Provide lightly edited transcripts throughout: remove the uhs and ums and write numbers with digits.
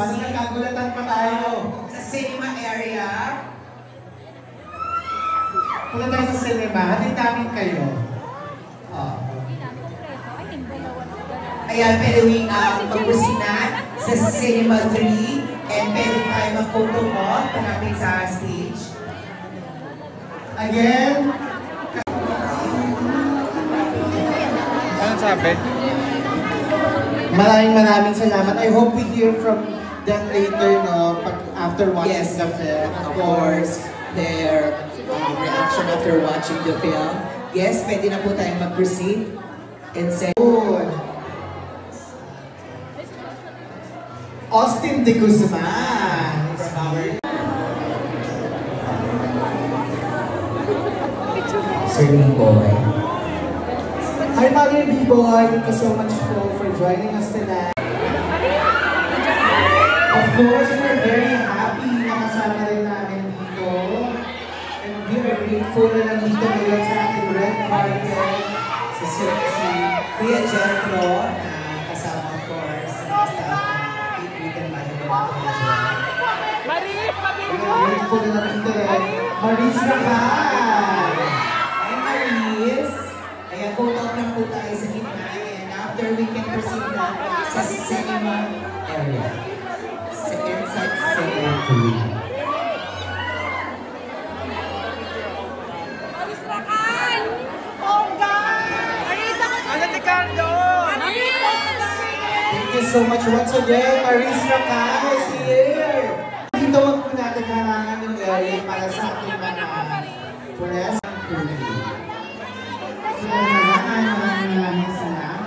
Parang nagkagulatan pa tayo. Sa cinema area. Punta tayo sa cinema. Hatid namin kayo. Ayan, pwede mag-proceed na sa Cinema 3 and pwede tayo mag-photo mo panapin sa stage. Again, Ano sabi? maraming salamat. I hope we hear from them later, no? After watching Yes, the film. of course, their reaction after watching the film. Yes, pwede na po tayong mag-proceed. And say, Good. Austin de Guzman is our Sir Boy. Hi, Mother B-Boy. Thank you so much for joining us tonight. Of course, we're very happy na kasama rin namin dito. And we are grateful na nandito ngayon sa ating red carpet. Si Kuya Jethro, kasama of course, sa staff ng Weekend Management. Maris, We are grateful na nandito rin. Maris Rakan! Hi Maris! Ayan, photo up lang po tayo sa gitna. And after we can proceed na sa cinema area. Sa inside cinema 3. Maris Rakan! Bongga! Maris ako! Ano ni Carlo? Thank you so much once again. Maris Rakan is here! Dito wag po natin harangan yung area para sa ating mga press and preview. Maraming salamat.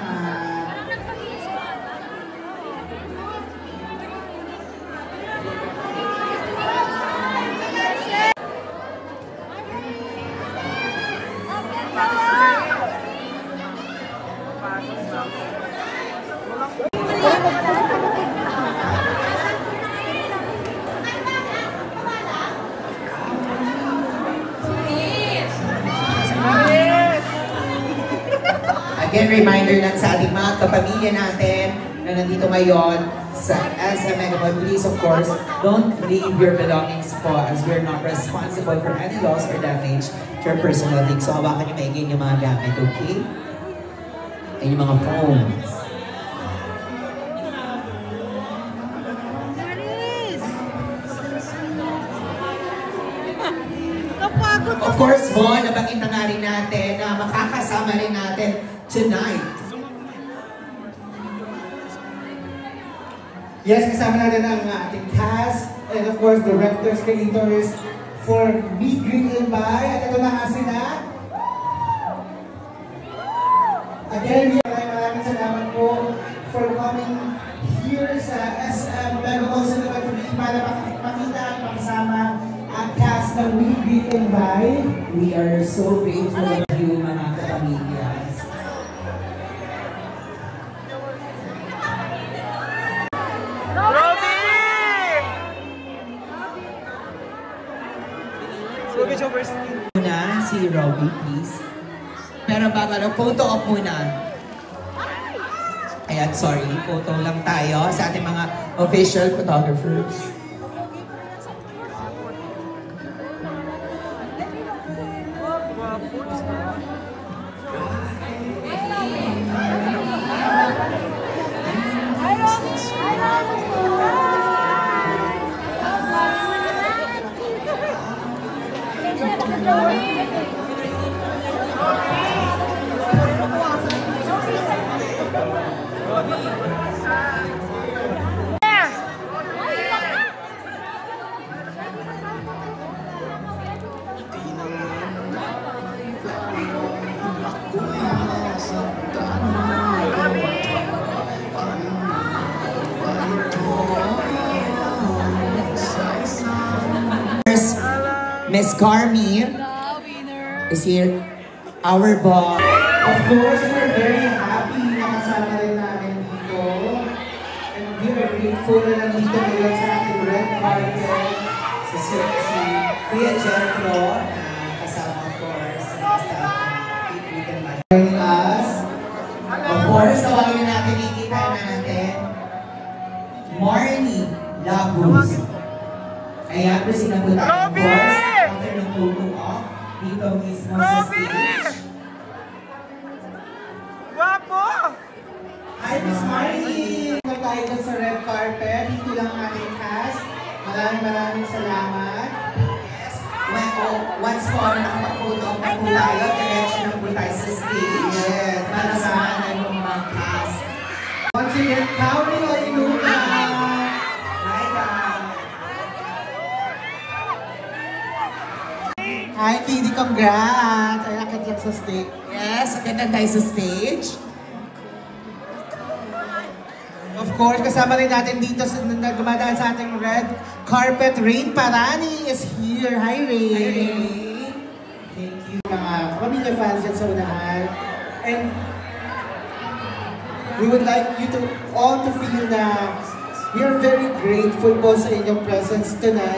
Again, reminder lang sa ating mga kapamilya natin na nandito ngayon sa SM Megamall. Please, of course, don't leave your belongings po as we're not responsible for any loss or damage to your personal things. So, hawakan niyo maigin yung mga gamit, okay? And yung mga phones. Kapagod Of course, Von, nabanggit na nga rin natin na makakasama rin natin tonight. Yes, kasama natin ang ating cast and of course, directors, creators for Meet, Greet, and Buy. At ito na nga sila. Again, maraming salamat po for coming here sa SM Megamall Cinema 3 para makita at makasama ang cast ng Meet, Greet, and Buy. We are so grateful of you, mga kapamilya. Muna, si Robby, please. Pero bago, photo op muna. Ayan, sorry, photo lang tayo sa ating mga official photographers. Miss Carmi is here. Our boss. Of course, we're very happy na kasama rin namin dito. And we are grateful na nandito ngayon sa ating red carpet. Si Kuya Jethro, kasama of course, sa staff ng Weekend Management. Joining us. Of course, tawagin na natin, ikita natin. Marnie. Labus. Ayan, proceed na po tayo. Of Robby! course, after ng photo op, dito mismo sa Robby! stage. Guwapo! Hi, Miss Marnie! Tayo dyan sa red carpet. Dito lang ang ating cast. Maraming salamat. Yes. Once po, nakapag-photo op na po tayo, diretso na po tayo sa stage. Yes, Para sa mga mga cast. Once again, Kauri Oinuka! Right now. Hi, Kidi, congrats! Ay, nakit lang sa stage. Yes, agad tayo sa stage. Of course, kasama rin natin dito na gumadaan sa ating red carpet. Rain Parani is here. Hi, Rain! Thank you, mga pamilya fans dyan sa unahan. And we would like you to all to feel na we are very grateful po sa inyong presence tonight.